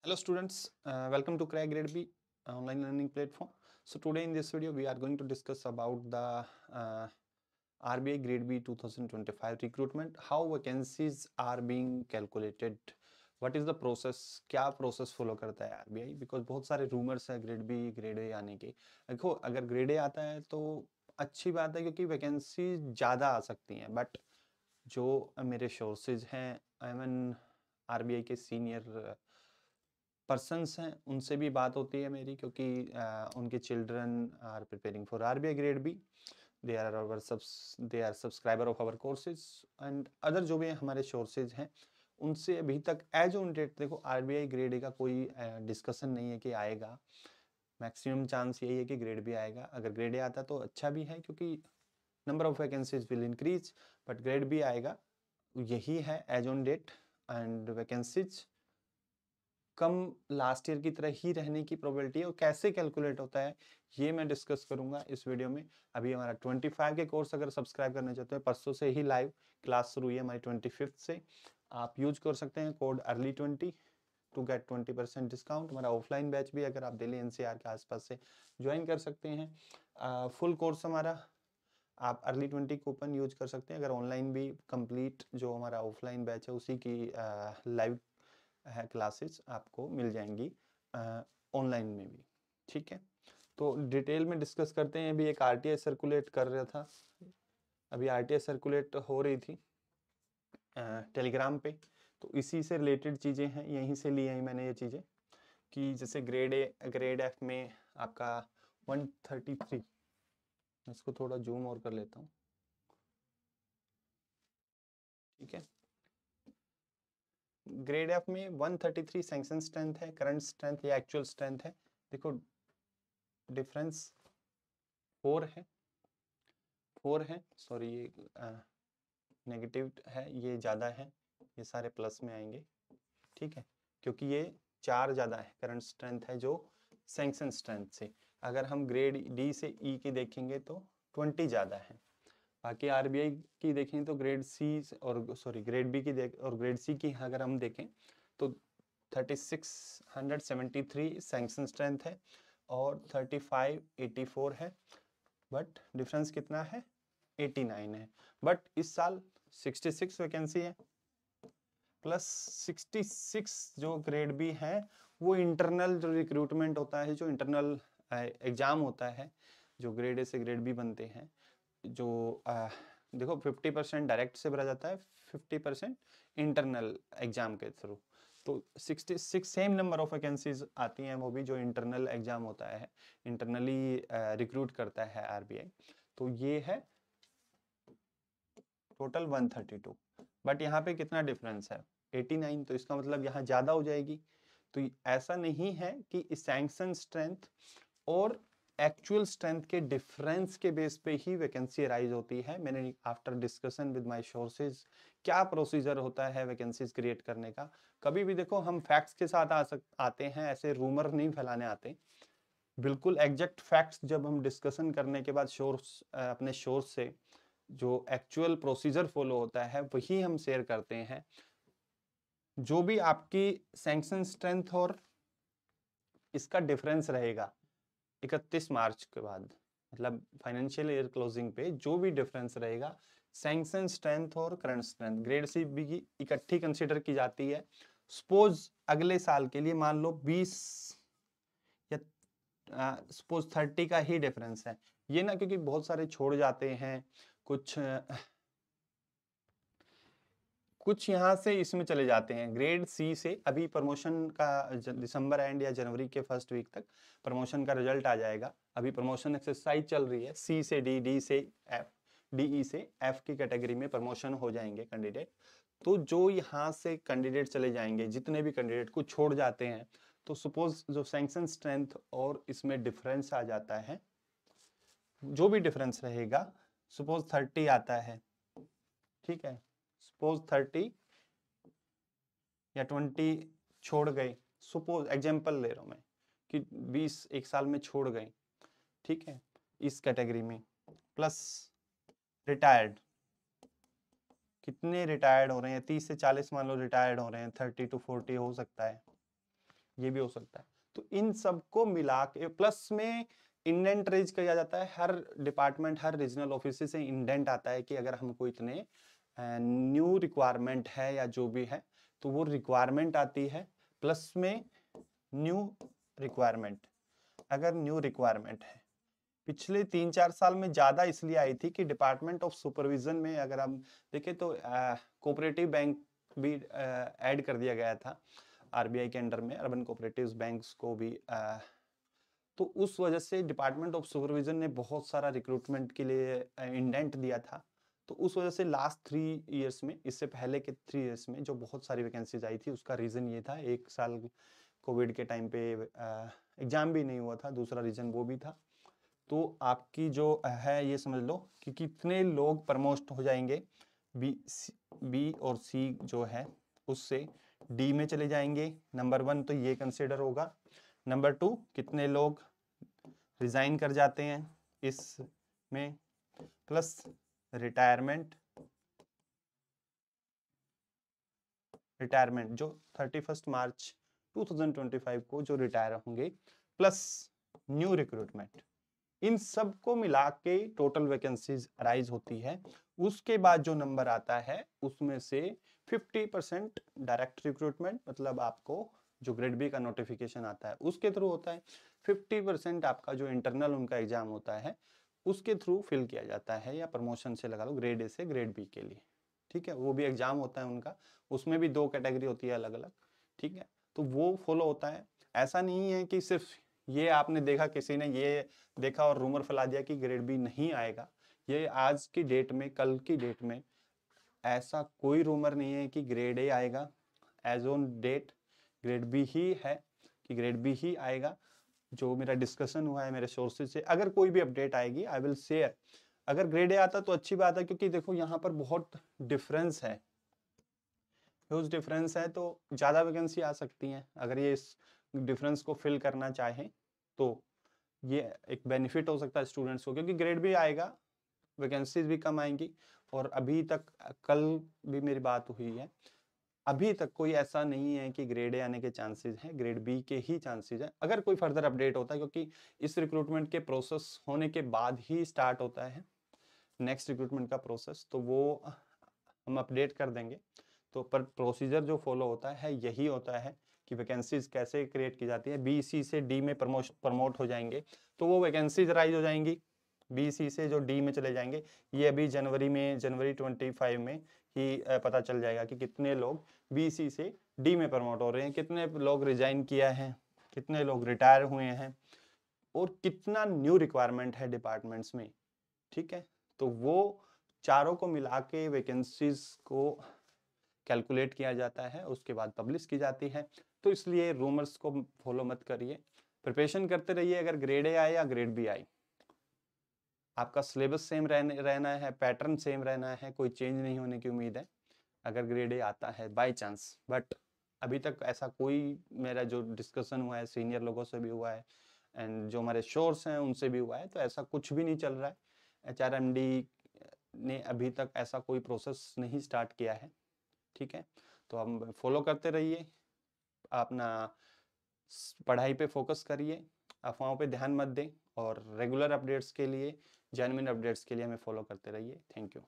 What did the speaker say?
Hello students, welcome to Crack Grade B online learning platform. So today in this video we are going to discuss about the RBI Grade B 2025 recruitment, how vacancies are being calculated, what is the process, क्या process follow करता है RBI, because बहुत सारे rumours है grade B grade A आने के। देखो अगर ग्रेड ए आता है तो अच्छी बात है क्योंकि वैकेंसी ज़्यादा आ सकती हैं, बट जो मेरे सोर्सेज हैं आई मीन RBI के सीनियर पर्सन्स हैं उनसे भी बात होती है मेरी, क्योंकि उनके children are preparing for RBI grade B, they are subscriber of our courses and other जो भी हमारे सोर्सेज हैं उनसे अभी तक एज ऑन डेट देखो RBI ग्रेड ए का कोई डिस्कशन नहीं है कि आएगा। मैक्सिमम चांस यही है कि ग्रेड बी आएगा। अगर ग्रेड ए आता तो अच्छा भी है क्योंकि number of vacancies will increase, but grade B आएगा यही है as on date. And vacancies कम लास्ट ईयर की तरह ही रहने की प्रोबेबिलिटी है, और कैसे कैलकुलेट होता है ये मैं डिस्कस करूंगा इस वीडियो में। अभी हमारा 25 के कोर्स अगर सब्सक्राइब करना चाहते हैं, परसों से ही लाइव क्लास शुरू हुई है हमारी 25 से। आप यूज कर सकते हैं कोड अर्ली20 टू गेट 20% डिस्काउंट। हमारा ऑफलाइन बैच भी अगर आप दिल्ली NCR के आसपास से ज्वाइन कर सकते हैं। फुल कोर्स हमारा आप अर्ली20 कूपन यूज कर सकते हैं। अगर ऑनलाइन भी कंप्लीट जो हमारा ऑफलाइन बैच है उसी की लाइव है क्लासेस आपको मिल जाएंगी ऑनलाइन में भी। ठीक है, तो डिटेल में डिस्कस करते हैं। अभी एक RTI सर्कुलेट कर रहा था, अभी RTI सर्कुलेट हो रही थी टेलीग्राम पे, तो इसी से रिलेटेड चीज़ें हैं, यहीं से ली हैं मैंने ये चीज़ें। कि जैसे ग्रेड F में आपका 133, इसको थोड़ा जूम और कर लेता हूँ। ठीक है, ग्रेड F में 133 सैंक्शन स्ट्रेंथ है, करंट स्ट्रेंथ या एक्चुअल स्ट्रेंथ है। देखो डिफरेंस 4 है, सॉरी ये नेगेटिव है, ये ज़्यादा है, ये सारे प्लस में आएंगे। ठीक है, क्योंकि ये 4 ज़्यादा है, करंट स्ट्रेंथ है जो सैंक्शन स्ट्रेंथ से। अगर हम ग्रेड D से E की देखेंगे तो 20 ज़्यादा है। बाकी RBI की देखें तो ग्रेड C और ग्रेड B की और ग्रेड C की अगर हम देखें तो 3673 सैंक्शन स्ट्रेंथ है और 3584 है, बट डिफरेंस कितना है 89 है। बट इस साल 66 वैकेंसी है, प्लस 66 जो ग्रेड बी है वो इंटरनल जो रिक्रूटमेंट होता है, जो इंटरनल एग्जाम होता है, जो ग्रेड ए से ग्रेड बी बनते हैं, जो देखो 50% डायरेक्ट से भरा जाता है, 50% इंटरनल एग्जाम के थ्रू। तो 66 सेम नंबर ऑफ वैकेंसीज आती हैं, वो भी जो इंटरनल एग्जाम होता है, इंटरनली रिक्रूट करता है RBI। तो ये है टोटल 132, बट यहाँ पे कितना डिफरेंस है 89, तो इसका मतलब यहाँ ज़्यादा हो जाएगी। तो ऐसा नहीं है कि सैंक्शन स्ट्रेंथ और एक्चुअल स्ट्रेंथ के डिफरेंस के बेस पे ही वैकेंसी राइज होती है। मैंने after discussion with my sources क्या प्रोसीजर होता है वैकेंसीज क्रिएट करने का। कभी भी देखो हम फैक्ट्स के साथ आते हैं, ऐसे रूमर नहीं फैलाने आते। बिल्कुल एग्जैक्ट फैक्ट्स जब हम डिस्कशन करने के बाद अपने सोर्स से जो एक्चुअल प्रोसीजर फॉलो होता है वही हम शेयर करते हैं। जो भी आपकी सैंक्शन स्ट्रेंथ और इसका डिफरेंस रहेगा 31 मार्च के बाद, मतलब फाइनेंशियल ईयर क्लोजिंग पे जो भी डिफरेंस रहेगा, सैंक्शन स्ट्रेंथ और current strength grade C B की इकट्ठी कंसीडर की जाती है। सपोज अगले साल के लिए मान लो 20 या सपोज 30 का ही डिफरेंस है, ये ना क्योंकि बहुत सारे छोड़ जाते हैं, कुछ यहाँ से इसमें चले जाते हैं। ग्रेड C से अभी प्रमोशन का दिसंबर एंड या जनवरी के फर्स्ट वीक तक प्रमोशन का रिजल्ट आ जाएगा। अभी प्रमोशन एक्सरसाइज चल रही है, C से D, D से F, DE से F की कैटेगरी में प्रमोशन हो जाएंगे कैंडिडेट। तो जो यहाँ से कैंडिडेट चले जाएंगे, जितने भी कैंडिडेट को छोड़ जाते हैं, तो सपोज जो सैंक्शन स्ट्रेंथ और इसमें डिफरेंस आ जाता है, जो भी डिफरेंस रहेगा, सपोज 30 आता है, ठीक है, सपोज 30 या 20 छोड़ गए, सपोज एग्जांपल ले रहा हूं मैं कि 20 एक साल में छोड़ गए, ठीक है, इस कैटेगरी में, प्लस रिटायर्ड, कितने रिटायर्ड हो रहे हैं 30 से 40 मान लो रिटायर्ड हो रहे हैं, 30 to 40 हो सकता है, ये भी हो सकता है। तो इन सबको मिला के प्लस में इंडेंट रेज किया जाता है, हर डिपार्टमेंट हर रीजनल ऑफिस से इंडेंट आता है कि अगर हमको इतने न्यू रिक्वायरमेंट है या जो भी है, तो वो रिक्वायरमेंट आती है प्लस में न्यू रिक्वायरमेंट। अगर न्यू रिक्वायरमेंट है, पिछले 3-4 साल में ज्यादा इसलिए आई थी कि डिपार्टमेंट ऑफ सुपरविजन में अगर हम देखें तो कोऑपरेटिव बैंक भी ऐड कर दिया गया था आरबीआई के अंडर में, अर्बन कोऑपरेटिव बैंक्स को भी तो उस वजह से डिपार्टमेंट ऑफ सुपरविजन ने बहुत सारा रिक्रूटमेंट के लिए इंडेंट दिया था। तो उस वजह से लास्ट 3 इयर्स में, इससे पहले के 3 इयर्स में जो बहुत सारी वैकेंसीज आई थी, उसका रीजन ये था, एक साल कोविड के टाइम पे एग्जाम भी नहीं हुआ था, दूसरा रीजन वो भी था। तो आपकी जो है ये समझ लो कि कितने लोग प्रमोट हो जाएंगे, बी और सी जो है उससे डी में चले जाएंगे। नंबर 1 तो ये कंसिडर होगा। नंबर 2 कितने लोग रिजाइन कर जाते हैं इसमें, प्लस रिटायरमेंट जो 31 मार्च 2025 को जो रिटायर होंगे, प्लस न्यू रिक्रूटमेंट, इन सब को मिला के टोटल वैकेंसीज अराइज होती है। उसके बाद जो नंबर आता है उसमें से 50% डायरेक्ट रिक्रूटमेंट, मतलब आपको जो ग्रेड बी का नोटिफिकेशन आता है उसके थ्रू होता है। 50% आपका जो इंटरनल उनका एग्जाम होता है उसके थ्रू फिल किया जाता है, या प्रमोशन से लगा लो ग्रेड ए से ग्रेड बी के लिए। ठीक है, वो भी एग्जाम होता है उनका, उसमें भी 2 कैटेगरी होती है अलग अलग। ठीक है, तो वो फॉलो होता है। ऐसा नहीं है कि सिर्फ ये आपने देखा, किसी ने ये देखा और रूमर फैला दिया कि ग्रेड बी नहीं आएगा। ये आज की डेट में, कल की डेट में ऐसा कोई रूमर नहीं है कि ग्रेड ए आएगा। As on date grade B ही है, कि ग्रेड बी ही आएगा। जो मेरा डिस्कशन हुआ है मेरे सोर्सेज से, अगर कोई भी अपडेट आएगी आई विल शेयर। अगर ग्रेड ए आता तो अच्छी बात है, क्योंकि देखो यहाँ पर बहुत डिफरेंस है, ह्यूज डिफरेंस है, तो ज़्यादा वैकेंसी आ सकती हैं। अगर ये इस डिफरेंस को फिल करना चाहें तो ये एक बेनिफिट हो सकता है स्टूडेंट्स को, क्योंकि ग्रेड भी आएगा, वैकेंसीज भी कम आएंगी। और अभी तक, कल भी मेरी बात हुई है, अभी तक कोई ऐसा नहीं है कि ग्रेड ए आने के चांसेस हैं, ग्रेड बी के ही चांसेस हैं। अगर कोई फर्दर अपडेट होता है, क्योंकि इस रिक्रूटमेंट के प्रोसेस होने के बाद ही स्टार्ट होता है नेक्स्ट रिक्रूटमेंट का प्रोसेस, तो वो हम अपडेट कर देंगे। तो पर प्रोसीजर जो फॉलो होता है यही होता है कि वैकेंसीज कैसे क्रिएट की जाती है। बी सी से डी में प्रमोट हो जाएंगे तो वो वैकेंसीज राइज हो जाएंगी, बी सी से जो डी में चले जाएंगे। ये अभी जनवरी 25 में ही पता चल जाएगा कि कितने लोग बी सी से डी में प्रमोट हो रहे हैं, कितने लोग रिजाइन किया है, कितने लोग रिटायर हुए हैं, और कितना न्यू रिक्वायरमेंट है डिपार्टमेंट्स में। ठीक है, तो वो चारों को मिला के वैकेंसीज को कैलकुलेट किया जाता है, उसके बाद पब्लिश की जाती है। तो इसलिए रूमर्स को फॉलो मत करिए, प्रिपरेशन करते रहिए। अगर ग्रेड ए आए या ग्रेड बी आए, आपका सिलेबस सेम रहना है, पैटर्न सेम रहना है, कोई चेंज नहीं होने की उम्मीद है अगर ग्रेड ए आता है बाय चांस। बट अभी तक ऐसा कोई, मेरा जो डिस्कशन हुआ है सीनियर लोगों से भी हुआ है एंड जो हमारे सोर्स हैं उनसे भी हुआ है, तो ऐसा कुछ भी नहीं चल रहा है। HRMD ने अभी तक ऐसा कोई प्रोसेस नहीं स्टार्ट किया है। ठीक है, तो हम फॉलो करते रहिए, अपना पढ़ाई पे फोकस करिए, अफवाहों पे ध्यान मत दें, और रेगुलर अपडेट्स के लिए, जेन्युइन अपडेट्स के लिए हमें फॉलो करते रहिए। Thank you.